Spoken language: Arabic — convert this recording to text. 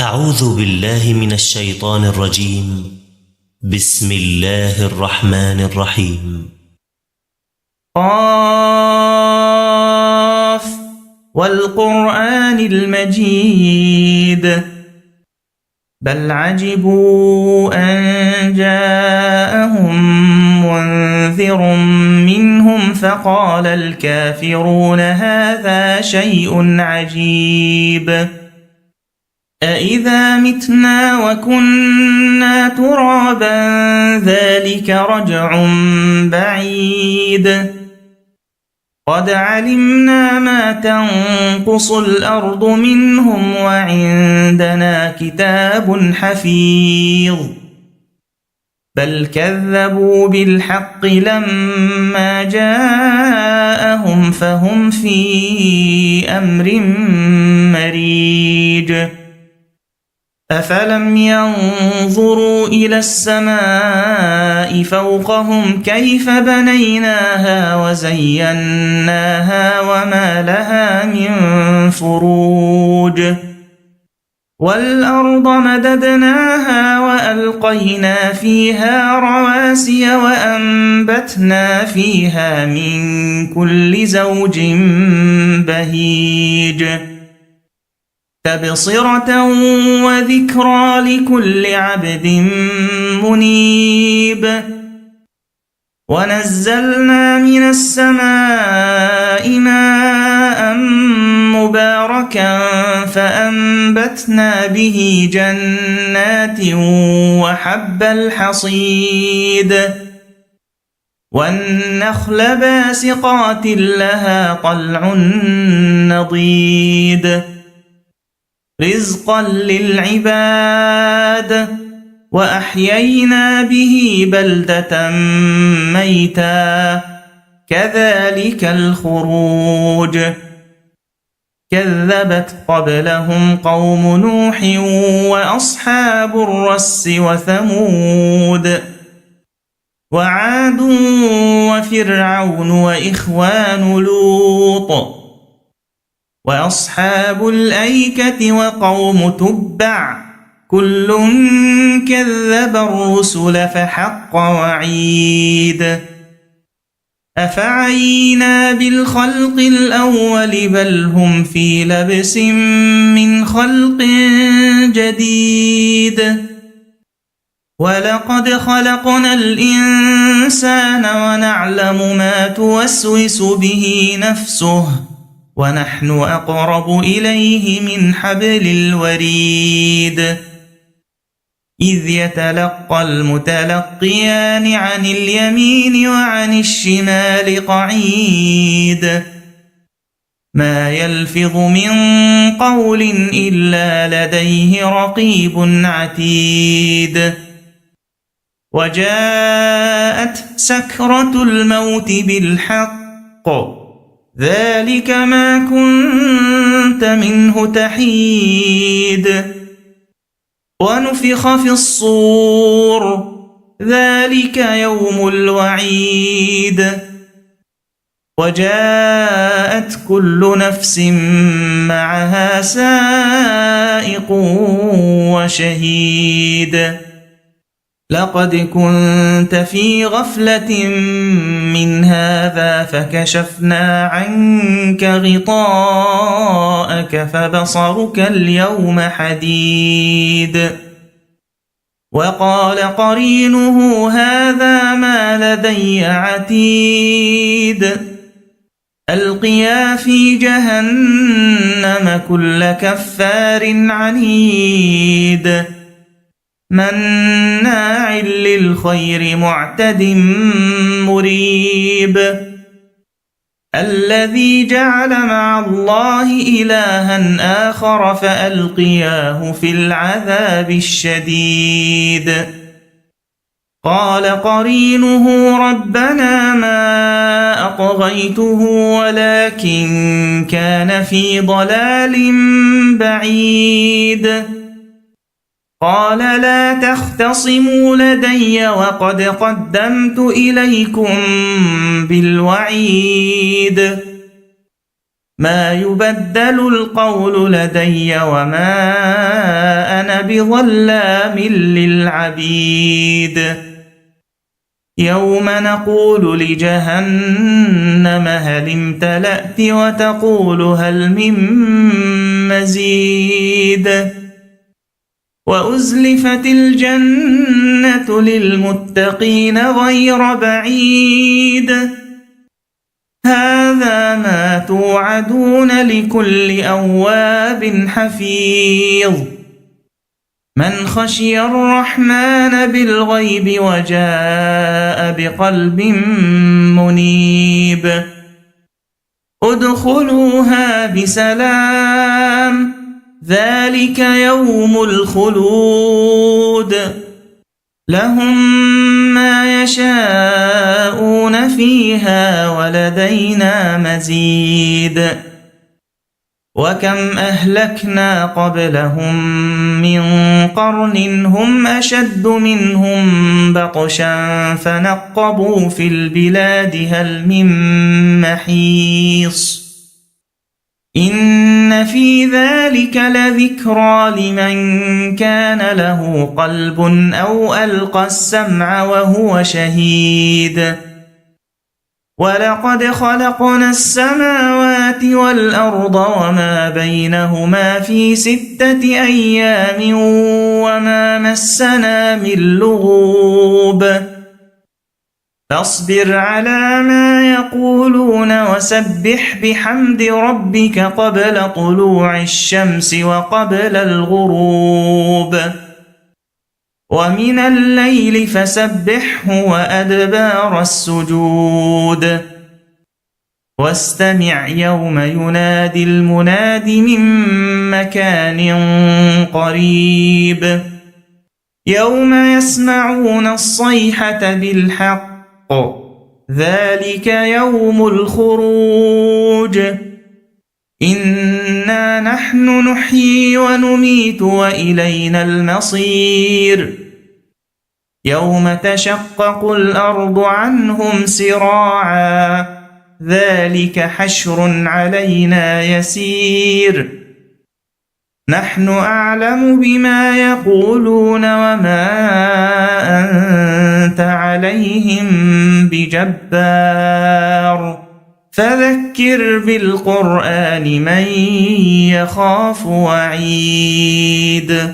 أعوذ بالله من الشيطان الرجيم. بسم الله الرحمن الرحيم. قاف والقرآن المجيد بل عجبوا أن جاءهم منذر منهم فقال الكافرون هذا شيء عجيب أإذا متنا وكنا ترابا ذلك رجع بعيد قد علمنا ما تنقص الأرض منهم وعندنا كتاب حفيظ بل كذبوا بالحق لما جاءهم فهم في أمر مريج أفلم ينظروا إلى السماء فوقهم كيف بنيناها وزيناها وما لها من فروج والأرض مددناها وألقينا فيها رواسي وأنبتنا فيها من كل زوج بهيج تبصرة وذكرى لكل عبد منيب ونزلنا من السماء ماء مباركا فأنبتنا به جنات وحب الحصيد والنخل باسقات لها طلع نضيد رزقا للعباد وأحيينا به بلدة ميتا كذلك الخروج كذبت قبلهم قوم نوح وأصحاب الرس وثمود وعاد وفرعون وإخوان لوط وأصحاب الأيكة وقوم تبع كل كذب الرسل فحق وعيد أفعينا بالخلق الأول بل هم في لبس من خلق جديد ولقد خلقنا الإنسان ونعلم ما توسوس به نفسه ونحن أقرب إليه من حبل الوريد إذ يتلقى المتلقيان عن اليمين وعن الشمال قعيد ما يلفظ من قول إلا لديه رقيب عتيد وجاءت سكرة الموت بالحق ذلك ما كنت منه تحيد ونفخ في الصور ذلك يوم الوعيد وجاءت كل نفس معها سائق وشهيد لقد كنت في غفلة من هذا فكشفنا عنك غطاءك فبصرك اليوم حديد وقال قرينه هذا ما لدي عتيد ألقيا في جهنم كل كفار عنيد مناع للخير معتد مريب الذي جعل مع الله إلها آخر فألقياه في العذاب الشديد قال قرينه ربنا ما أطغيته ولكن كان في ضلال بعيد قال لا تختصموا لدي وقد قدمت إليكم بالوعيد ما يبدل القول لدي وما أنا بظلام للعبيد يوم نقول لجهنم هل امتلأت وتقول هل من مزيد وأزلفت الجنة للمتقين غير بعيد هذا ما توعدون لكل أواب حفيظ من خشي الرحمن بالغيب وجاء بقلب منيب ادخلوها بسلام ذلك يوم الخلود لهم ما يشاءون فيها ولدينا مزيد وكم أهلكنا قبلهم من قرن هم أشد منهم بطشا فنقبوا في البلاد هل من محيص إن في ذلك لذكرى لمن كان له قلب أو ألقى السمع وهو شهيد ولقد خلقنا السماوات والأرض وما بينهما في 6 أيام وما مسنا من لغوب فاصبر على ما يقولون وسبح بحمد ربك قبل طلوع الشمس وقبل الغروب ومن الليل فسبحه وأدبار السجود واستمع يوم ينادي المناد من مكان قريب يوم يسمعون الصيحة بالحق ذلك يوم الخروج إنا نحن نحيي ونميت وإلينا المصير يوم تشقق الأرض عنهم سراعا ذلك حشر علينا يسير نحن أعلم بما يقولون وما أنت عليهم بجبار فذكر بالقرآن من يخاف وعيد